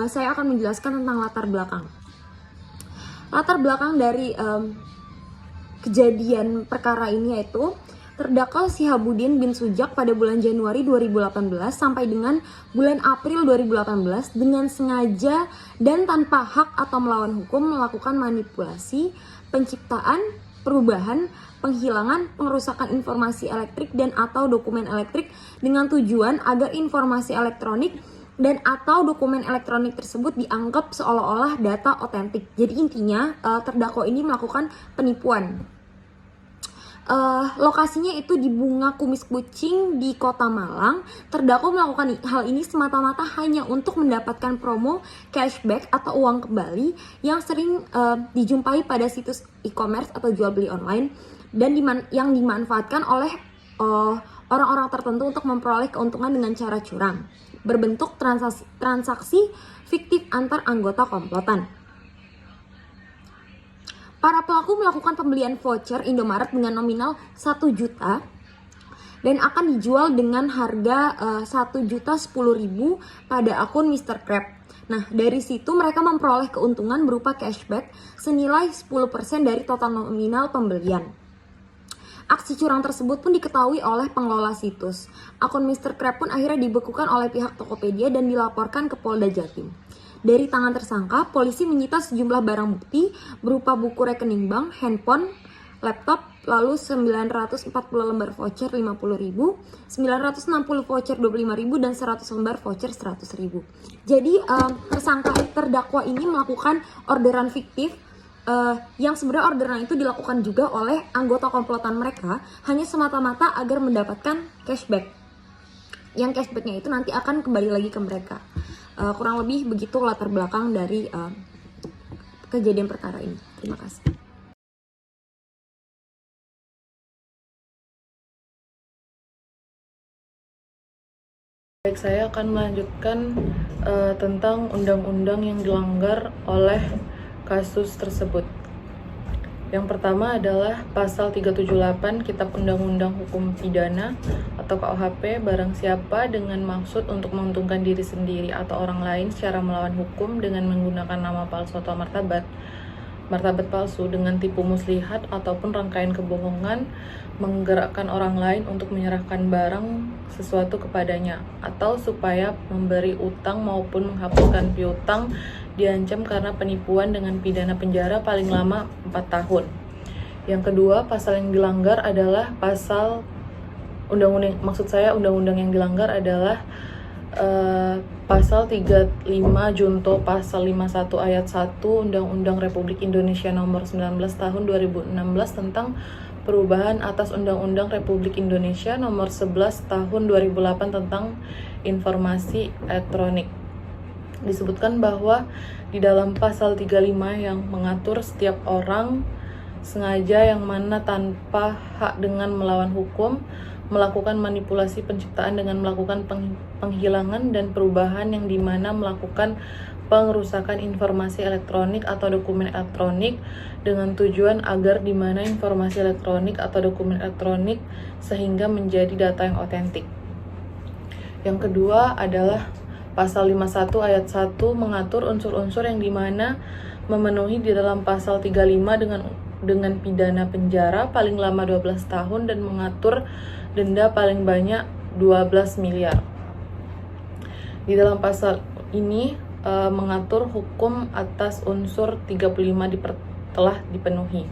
Saya akan menjelaskan tentang latar belakang. Latar belakang dari kejadian perkara ini yaitu terdakwa Shihabuddin bin Sujak pada bulan Januari 2018 sampai dengan bulan April 2018 dengan sengaja dan tanpa hak atau melawan hukum melakukan manipulasi, penciptaan, perubahan, penghilangan, pengerusakan informasi elektrik dan atau dokumen elektrik dengan tujuan agar informasi elektronik dan atau dokumen elektronik tersebut dianggap seolah-olah data otentik. Jadi intinya terdakwa ini melakukan penipuan. Lokasinya itu di Bunga Kumis Kucing di Kota Malang. Terdakwa melakukan hal ini semata-mata hanya untuk mendapatkan promo cashback atau uang kembali yang sering dijumpai pada situs e-commerce atau jual beli online dan yang dimanfaatkan oleh orang-orang tertentu untuk memperoleh keuntungan dengan cara curang berbentuk transaksi fiktif antar anggota komplotan. Para pelaku melakukan pembelian voucher Indomaret dengan nominal 1 juta dan akan dijual dengan harga 1.010.000 pada akun Mr. Crab. Nah, dari situ mereka memperoleh keuntungan berupa cashback senilai 10% dari total nominal pembelian. Aksi curang tersebut pun diketahui oleh pengelola situs. Akun Mr. Crab pun akhirnya dibekukan oleh pihak Tokopedia dan dilaporkan ke Polda Jatim. Dari tangan tersangka, polisi menyita sejumlah barang bukti berupa buku rekening bank, handphone, laptop, lalu 940 lembar voucher 50.000, 960 voucher 25.000 dan 100 lembar voucher 100.000. Jadi terdakwa ini melakukan orderan fiktif yang sebenarnya orderan itu dilakukan juga oleh anggota komplotan mereka hanya semata-mata agar mendapatkan cashback. Yang cashbacknya itu nanti akan kembali lagi ke mereka. Kurang lebih begitu latar belakang dari kejadian perkara ini. Terima kasih. Baik, saya akan melanjutkan tentang undang-undang yang dilanggar oleh kasus tersebut. Yang pertama adalah pasal 378 Kitab Undang-Undang Hukum Pidana atau KUHP, barang siapa dengan maksud untuk menguntungkan diri sendiri atau orang lain secara melawan hukum dengan menggunakan nama palsu atau martabat palsu dengan tipu muslihat ataupun rangkaian kebohongan menggerakkan orang lain untuk menyerahkan barang sesuatu kepadanya atau supaya memberi utang maupun menghapuskan piutang diancam karena penipuan dengan pidana penjara paling lama 4 tahun. Yang kedua, pasal yang dilanggar adalah pasal undang-undang yang dilanggar adalah pasal 35 junto pasal 51 ayat 1 Undang-Undang Republik Indonesia nomor 19 tahun 2016 tentang perubahan atas Undang-Undang Republik Indonesia nomor 11 tahun 2008 tentang informasi elektronik. Disebutkan bahwa di dalam pasal 35 yang mengatur setiap orang sengaja yang mana tanpa hak dengan melawan hukum melakukan manipulasi penciptaan dengan melakukan penghilangan dan perubahan yang dimana melakukan pengerusakan informasi elektronik atau dokumen elektronik dengan tujuan agar dimana informasi elektronik atau dokumen elektronik sehingga menjadi data yang otentik. Yang kedua adalah pasal 51 ayat 1 mengatur unsur-unsur yang dimana memenuhi di dalam pasal 35 dengan pidana penjara paling lama 12 tahun dan mengatur denda paling banyak 12 miliar. Di dalam pasal ini mengatur hukum atas unsur 35 telah dipenuhi.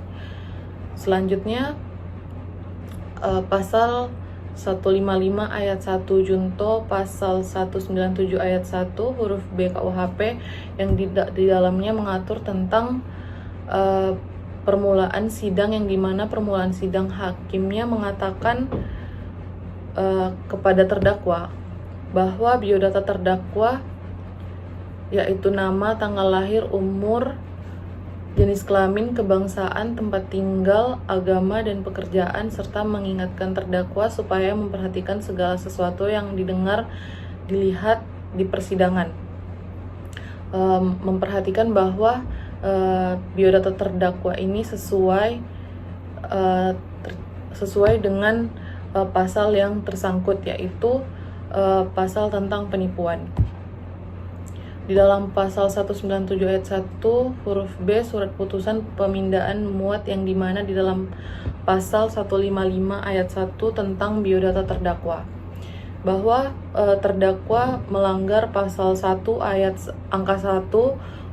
Selanjutnya pasal 155 ayat 1 junto pasal 197 ayat 1 huruf B KUHP yang di dalamnya mengatur tentang permulaan sidang yang dimana permulaan sidang hakimnya mengatakan kepada terdakwa bahwa biodata terdakwa yaitu nama, tanggal lahir, umur, jenis kelamin, kebangsaan, tempat tinggal, agama, dan pekerjaan serta mengingatkan terdakwa supaya memperhatikan segala sesuatu yang didengar, dilihat di persidangan. Memperhatikan bahwa biodata terdakwa ini sesuai dengan pasal yang tersangkut, yaitu pasal tentang penipuan. Di dalam pasal 197 ayat 1 huruf B surat putusan pemindahan muat yang dimana di dalam pasal 155 ayat 1 tentang biodata terdakwa bahwa terdakwa melanggar pasal 1 ayat angka 1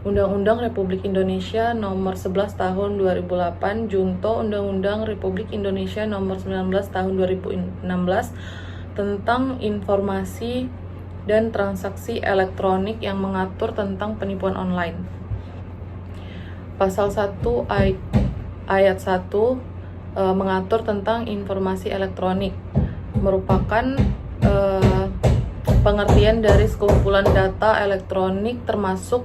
Undang-Undang Republik Indonesia Nomor 11 Tahun 2008 Junto Undang-Undang Republik Indonesia Nomor 19 Tahun 2016 tentang informasi dan transaksi elektronik yang mengatur tentang penipuan online. Pasal 1 ayat 1 mengatur tentang informasi elektronik, merupakan pengertian dari sekumpulan data elektronik termasuk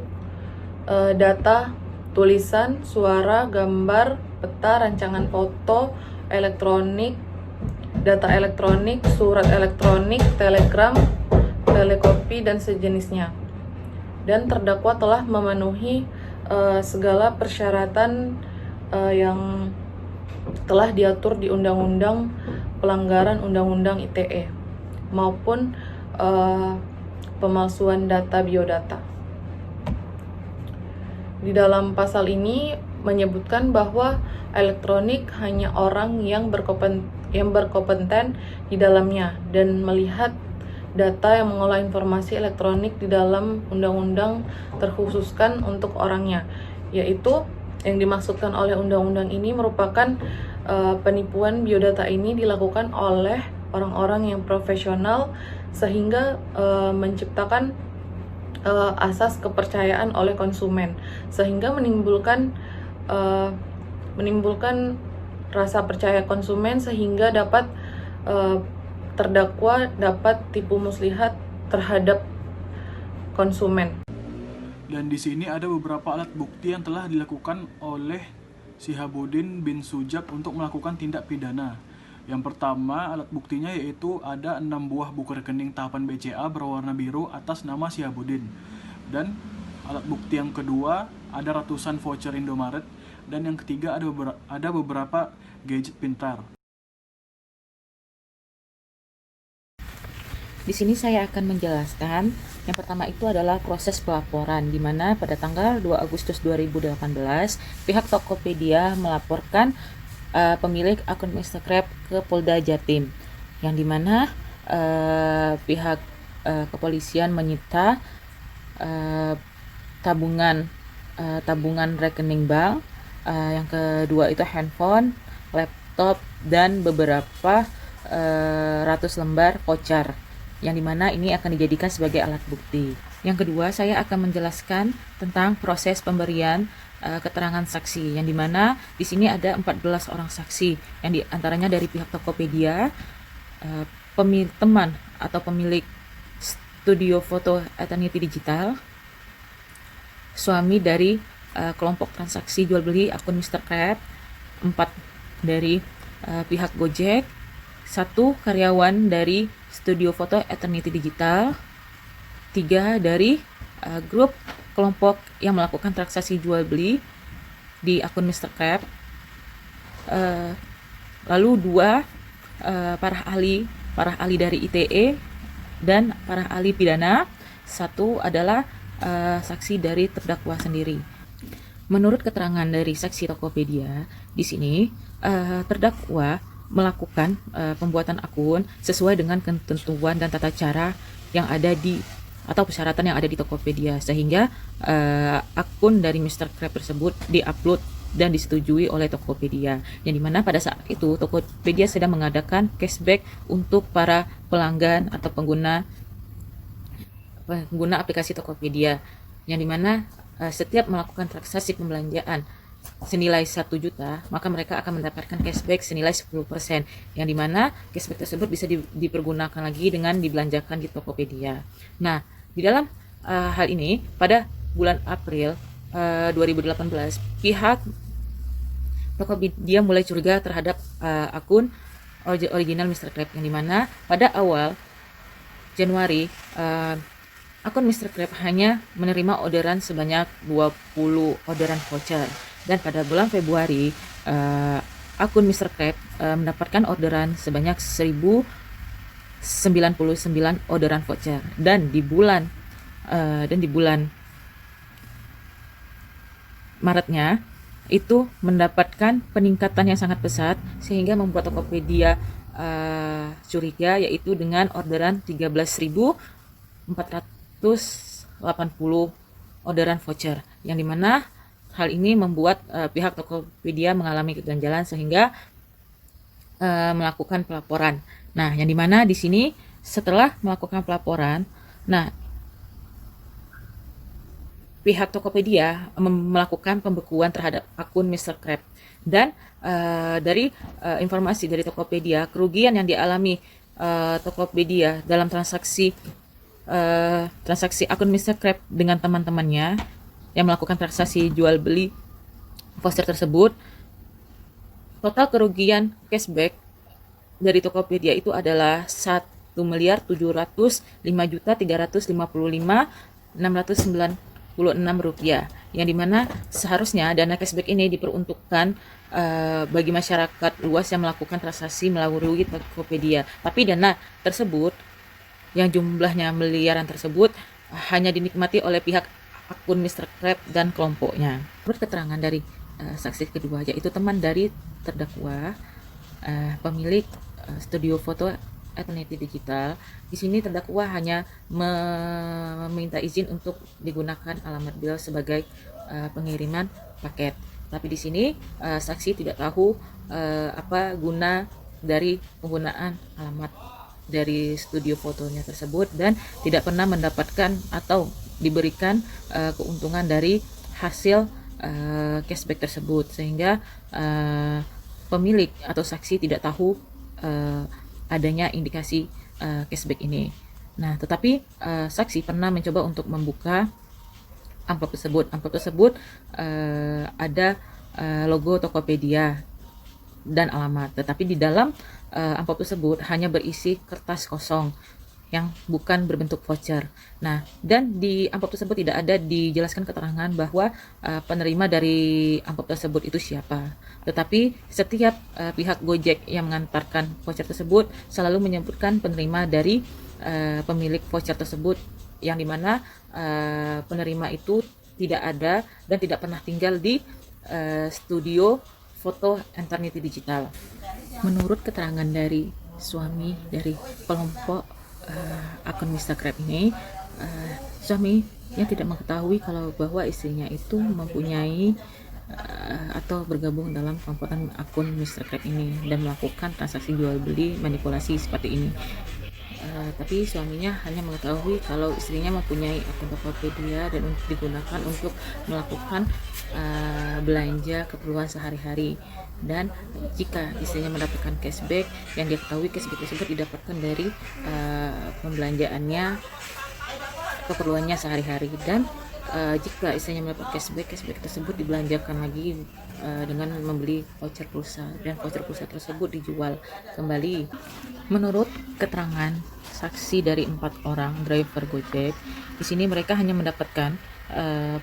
data, tulisan, suara, gambar, peta, rancangan foto elektronik, data elektronik, surat elektronik, telegram, telekopi, dan sejenisnya. Dan terdakwa telah memenuhi segala persyaratan yang telah diatur di Undang-Undang Pelanggaran Undang-Undang ITE maupun pemalsuan data biodata. Di dalam pasal ini menyebutkan bahwa elektronik hanya orang yang berkompeten di dalamnya dan melihat data yang mengolah informasi elektronik di dalam undang-undang terkhususkan untuk orangnya, yaitu yang dimaksudkan oleh undang-undang ini merupakan penipuan biodata ini dilakukan oleh orang-orang yang profesional sehingga menciptakan asas kepercayaan oleh konsumen sehingga menimbulkan rasa percaya konsumen sehingga dapat terdakwa dapat tipu muslihat terhadap konsumen. Dan di sini ada beberapa alat bukti yang telah dilakukan oleh Shihabuddin bin Sujab untuk melakukan tindak pidana. Yang pertama, alat buktinya yaitu ada 6 buah buku rekening tahapan BCA berwarna biru atas nama Shihabuddin. Dan alat bukti yang kedua, ada ratusan voucher Indomaret. Dan yang ketiga, ada beberapa gadget pintar. Di sini saya akan menjelaskan yang pertama itu adalah proses pelaporan, di mana pada tanggal 2 Agustus 2018 pihak Tokopedia melaporkan pemilik akun Mr. Krab ke Polda Jatim, yang dimana pihak kepolisian menyita tabungan rekening bank, yang kedua itu handphone, laptop, dan beberapa ratus lembar voucher, yang dimana ini akan dijadikan sebagai alat bukti. Yang kedua, saya akan menjelaskan tentang proses pemberian keterangan saksi, yang dimana di sini ada 14 orang saksi, yang diantaranya dari pihak Tokopedia, teman atau pemilik studio foto Eternity Digital, suami dari kelompok transaksi jual beli akun Mr. Krab, 4 dari pihak Gojek, 1 karyawan dari studio foto Eternity Digital, 3 dari grup kelompok yang melakukan transaksi jual beli di akun Mr. Krab, lalu 2 para ahli dari ITE dan para ahli pidana, 1 adalah saksi dari terdakwa sendiri. Menurut keterangan dari saksi Tokopedia, di sini terdakwa melakukan pembuatan akun sesuai dengan ketentuan dan tata cara yang ada atau persyaratan yang ada di Tokopedia, sehingga akun dari Mr. Krab tersebut diupload dan disetujui oleh Tokopedia, yang dimana pada saat itu Tokopedia sedang mengadakan cashback untuk para pelanggan atau pengguna aplikasi Tokopedia, yang dimana setiap melakukan transaksi pembelanjaan senilai 1 juta, maka mereka akan mendapatkan cashback senilai 10%, yang dimana cashback tersebut bisa dipergunakan lagi dengan dibelanjakan di Tokopedia. Nah, di dalam hal ini pada bulan April 2018 pihak Tokopedia mulai curiga terhadap akun original Mr. Krab, yang dimana pada awal Januari akun Mr. Krab hanya menerima orderan sebanyak 20 orderan voucher, dan pada bulan Februari akun Mr. Krab mendapatkan orderan sebanyak 1099 orderan voucher, dan di bulan Maretnya itu mendapatkan peningkatan yang sangat pesat sehingga membuat Tokopedia curiga, yaitu dengan orderan 13.480 orderan voucher, yang dimana hal ini membuat pihak Tokopedia mengalami keganjalan sehingga melakukan pelaporan. Nah, yang dimana di sini setelah melakukan pelaporan, nah pihak Tokopedia melakukan pembekuan terhadap akun Mr. Crab, dan dari informasi dari Tokopedia, kerugian yang dialami Tokopedia dalam transaksi akun Mr. Crab dengan teman-temannya yang melakukan transaksi jual beli voucher tersebut, total kerugian cashback dari Tokopedia itu adalah 1.705.355.696 rupiah, yang dimana seharusnya dana cashback ini diperuntukkan bagi masyarakat luas yang melakukan transaksi melalui Tokopedia. Tapi dana tersebut yang jumlahnya miliaran tersebut hanya dinikmati oleh pihak akun Mr. Crab dan kelompoknya. Menurut keterangan dari saksi kedua, yaitu teman dari terdakwa, pemilik studio foto Eternity Digital, di sini terdakwa hanya meminta izin untuk digunakan alamat beliau sebagai pengiriman paket. Tapi di sini saksi tidak tahu apa guna dari penggunaan alamat dari studio fotonya tersebut, dan tidak pernah mendapatkan atau diberikan keuntungan dari hasil cashback tersebut, sehingga pemilik atau saksi tidak tahu adanya indikasi cashback ini. Nah, tetapi saksi pernah mencoba untuk membuka amplop tersebut. Amplop tersebut ada logo Tokopedia dan alamat, tetapi di dalam amplop tersebut hanya berisi kertas kosong yang bukan berbentuk voucher. Nah, dan di amplop tersebut tidak ada dijelaskan keterangan bahwa penerima dari amplop tersebut itu siapa. Tetapi setiap pihak Gojek yang mengantarkan voucher tersebut selalu menyebutkan penerima dari pemilik voucher tersebut, yang dimana penerima itu tidak ada dan tidak pernah tinggal di studio foto Eternity Digital. Menurut keterangan dari suami dari kelompok akun Mr. Crab ini, suaminya tidak mengetahui kalau bahwa istrinya itu mempunyai atau bergabung dalam kelompok akun Mr. Crab ini dan melakukan transaksi jual beli manipulasi seperti ini. Tapi suaminya hanya mengetahui kalau istrinya mempunyai akun Tokopedia dan digunakan untuk melakukan belanja keperluan sehari-hari, dan jika istrinya mendapatkan cashback, yang dia ketahui cashback tersebut didapatkan dari pembelanjaannya keperluannya sehari-hari, dan jika istrinya mendapat cashback tersebut dibelanjakan lagi dengan membeli voucher pulsa, dan voucher pulsa tersebut dijual kembali. Menurut keterangan saksi dari 4 orang driver Gojek, di sini mereka hanya mendapatkan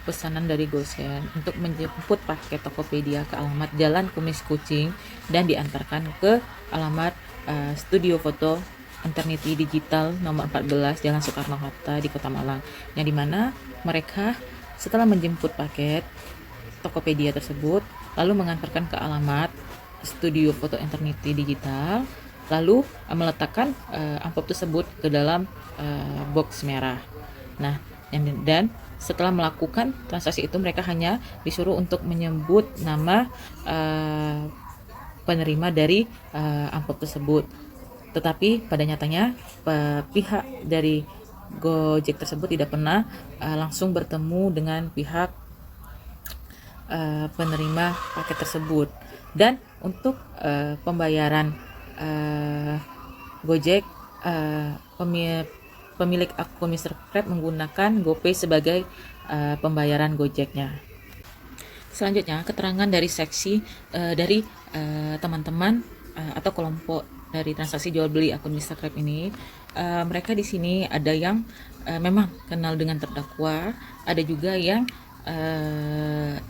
pesanan dari Gosen untuk menjemput paket Tokopedia ke alamat Jalan Kumis Kucing dan diantarkan ke alamat studio foto Eternity Digital nomor 14 Jalan Soekarno-Hatta di Kota Malang, yang dimana mereka setelah menjemput paket Tokopedia tersebut lalu mengantarkan ke alamat studio foto Eternity Digital, lalu meletakkan amplop tersebut ke dalam box merah. Nah, dan setelah melakukan transaksi itu mereka hanya disuruh untuk menyebut nama penerima dari amplop tersebut. Tetapi pada nyatanya pihak dari Gojek tersebut tidak pernah langsung bertemu dengan pihak penerima paket tersebut. Dan untuk pembayaran Gojek, pemilik akun Mr. Crab menggunakan GoPay sebagai pembayaran Gojeknya. Selanjutnya, keterangan dari saksi dari teman-teman atau kelompok dari transaksi jual beli akun Mr. Crab ini. Mereka di sini ada yang memang kenal dengan terdakwa, ada juga yang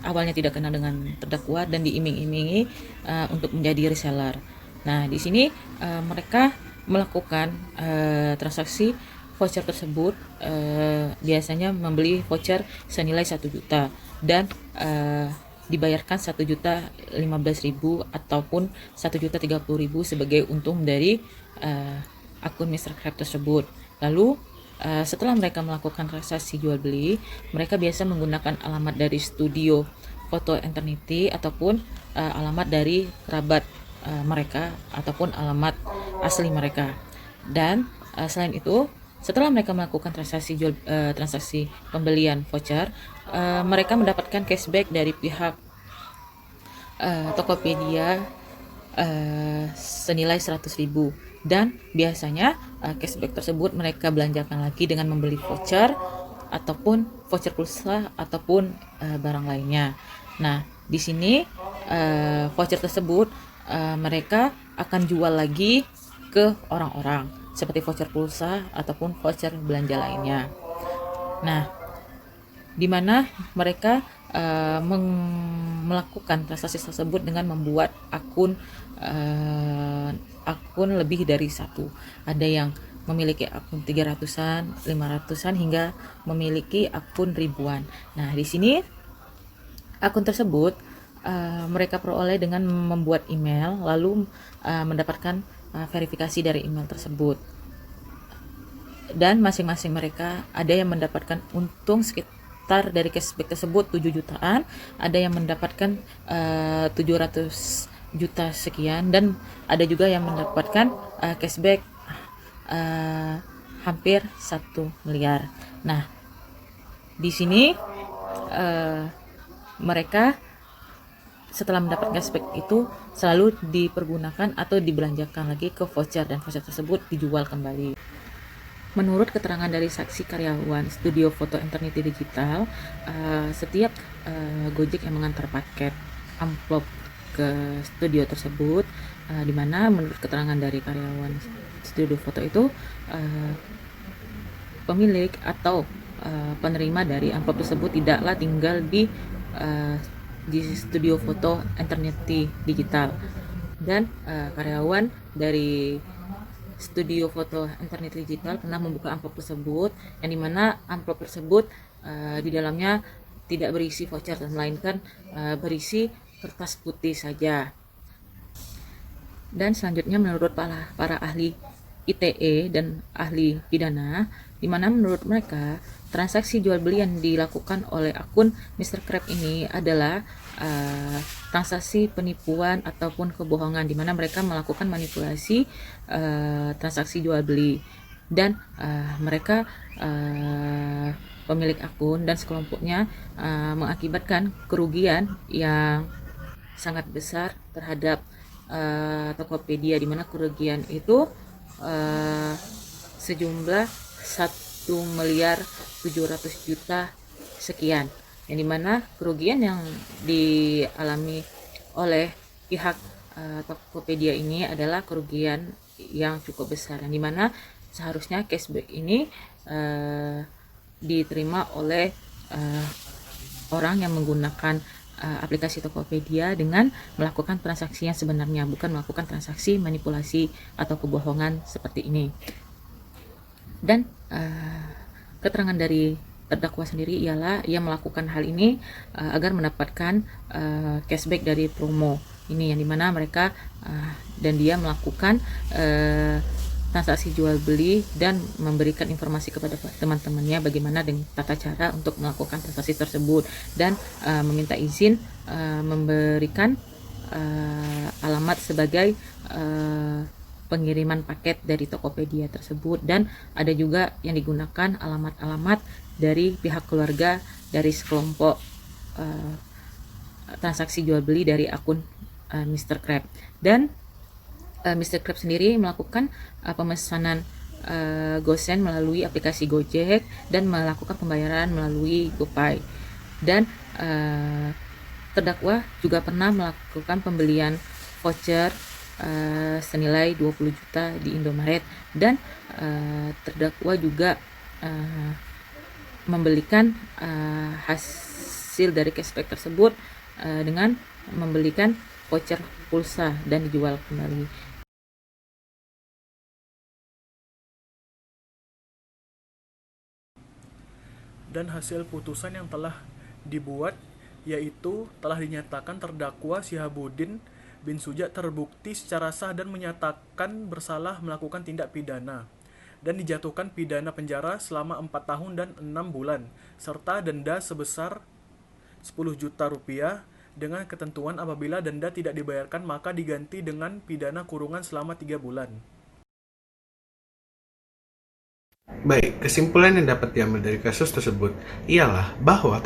awalnya tidak kenal dengan terdakwa dan diiming-imingi untuk menjadi reseller. Nah, di sini mereka melakukan transaksi voucher tersebut, biasanya membeli voucher senilai 1 juta, dan dibayarkan 1.015.000 ataupun 1.030.000 sebagai untung dari akun Mr. Crab tersebut. Lalu setelah mereka melakukan transaksi jual beli, mereka biasa menggunakan alamat dari studio foto Eternity ataupun alamat dari kerabat mereka ataupun alamat asli mereka. Dan selain itu, setelah mereka melakukan transaksi pembelian voucher, mereka mendapatkan cashback dari pihak Tokopedia senilai 100.000, dan biasanya cashback tersebut mereka belanjakan lagi dengan membeli voucher ataupun voucher pulsa ataupun barang lainnya. Nah, di sini voucher tersebut mereka akan jual lagi ke orang-orang seperti voucher pulsa ataupun voucher belanja lainnya. Nah, di mana mereka melakukan transaksi tersebut dengan membuat akun lebih dari satu. Ada yang memiliki akun 300-an, 500-an hingga memiliki akun ribuan. Nah, di sini akun tersebut mereka peroleh dengan membuat email lalu mendapatkan verifikasi dari email tersebut. Dan masing-masing mereka ada yang mendapatkan untung sekitar dari cashback tersebut 7 jutaan, ada yang mendapatkan 700 juta sekian, dan ada juga yang mendapatkan cashback hampir 1 miliar. Nah, di sini mereka setelah mendapat cashback itu selalu dipergunakan atau dibelanjakan lagi ke voucher, dan voucher tersebut dijual kembali. Menurut keterangan dari saksi karyawan studio foto Eternity Digital, setiap Gojek yang mengantar paket amplop ke studio tersebut, di mana menurut keterangan dari karyawan studio foto itu, pemilik atau penerima dari amplop tersebut tidaklah tinggal di studio foto Eternity Digital, dan karyawan dari studio foto Eternity Digital pernah membuka amplop tersebut, yang dimana amplop tersebut di dalamnya tidak berisi voucher dan melainkan berisi kertas putih saja. Dan selanjutnya menurut para ahli ITE dan ahli pidana, di mana menurut mereka transaksi jual beli yang dilakukan oleh akun Mr. Crab ini adalah transaksi penipuan ataupun kebohongan, di mana mereka melakukan manipulasi transaksi jual beli, dan mereka pemilik akun dan sekelompoknya mengakibatkan kerugian yang sangat besar terhadap Tokopedia, di mana kerugian itu sejumlah 1.700.000.000 sekian, yang dimana kerugian yang dialami oleh pihak Tokopedia ini adalah kerugian yang cukup besar, yang dimana seharusnya cashback ini diterima oleh orang yang menggunakan aplikasi Tokopedia dengan melakukan transaksi yang sebenarnya, bukan melakukan transaksi manipulasi atau kebohongan seperti ini. Dan keterangan dari terdakwa sendiri ialah ia melakukan hal ini agar mendapatkan cashback dari promo ini, yang dimana mereka dan dia melakukan transaksi jual beli dan memberikan informasi kepada teman-temannya bagaimana dengan tata cara untuk melakukan transaksi tersebut, dan meminta izin memberikan alamat sebagai pengiriman paket dari Tokopedia tersebut, dan ada juga yang digunakan alamat-alamat dari pihak keluarga dari sekelompok transaksi jual beli dari akun Mr. Crab. Dan Mr. Crab sendiri melakukan pemesanan GoSend melalui aplikasi Gojek dan melakukan pembayaran melalui GoPay. Dan terdakwa juga pernah melakukan pembelian voucher senilai 20 juta di Indomaret, dan terdakwa juga membelikan hasil dari cashback tersebut dengan membelikan voucher pulsa dan dijual kembali. Dan hasil putusan yang telah dibuat yaitu telah dinyatakan terdakwa Shihabuddin bin Sujat terbukti secara sah dan menyatakan bersalah melakukan tindak pidana dan dijatuhkan pidana penjara selama 4 tahun dan 6 bulan serta denda sebesar 10 juta rupiah dengan ketentuan apabila denda tidak dibayarkan maka diganti dengan pidana kurungan selama 3 bulan. Baik, kesimpulan yang dapat diambil dari kasus tersebut ialah bahwa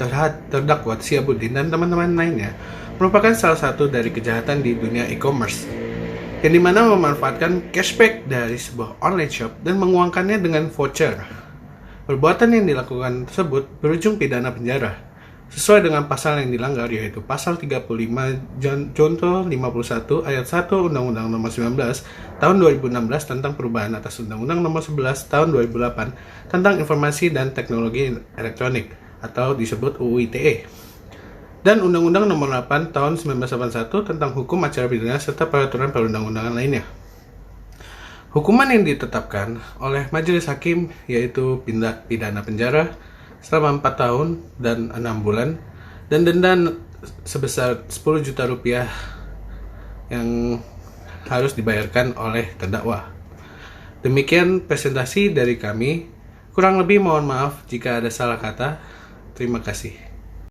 terdakwa Shihabuddin dan teman-teman lainnya merupakan salah satu dari kejahatan di dunia e-commerce, yang dimana memanfaatkan cashback dari sebuah online shop dan menguangkannya dengan voucher. Perbuatan yang dilakukan tersebut berujung pidana penjara sesuai dengan pasal yang dilanggar, yaitu pasal 35 Junto 51 ayat 1 Undang-Undang Nomor 19 tahun 2016 tentang perubahan atas Undang-Undang Nomor 11 tahun 2008 tentang Informasi dan Teknologi Elektronik atau disebut UU ITE, dan Undang-Undang Nomor 8 tahun 1981 tentang Hukum Acara Pidana serta peraturan perundang-undangan lainnya. Hukuman yang ditetapkan oleh majelis hakim yaitu pidana penjara selama 4 tahun dan 6 bulan dan denda sebesar 10 juta rupiah yang harus dibayarkan oleh terdakwa. Demikian presentasi dari kami. Kurang lebih mohon maaf jika ada salah kata. Terima kasih.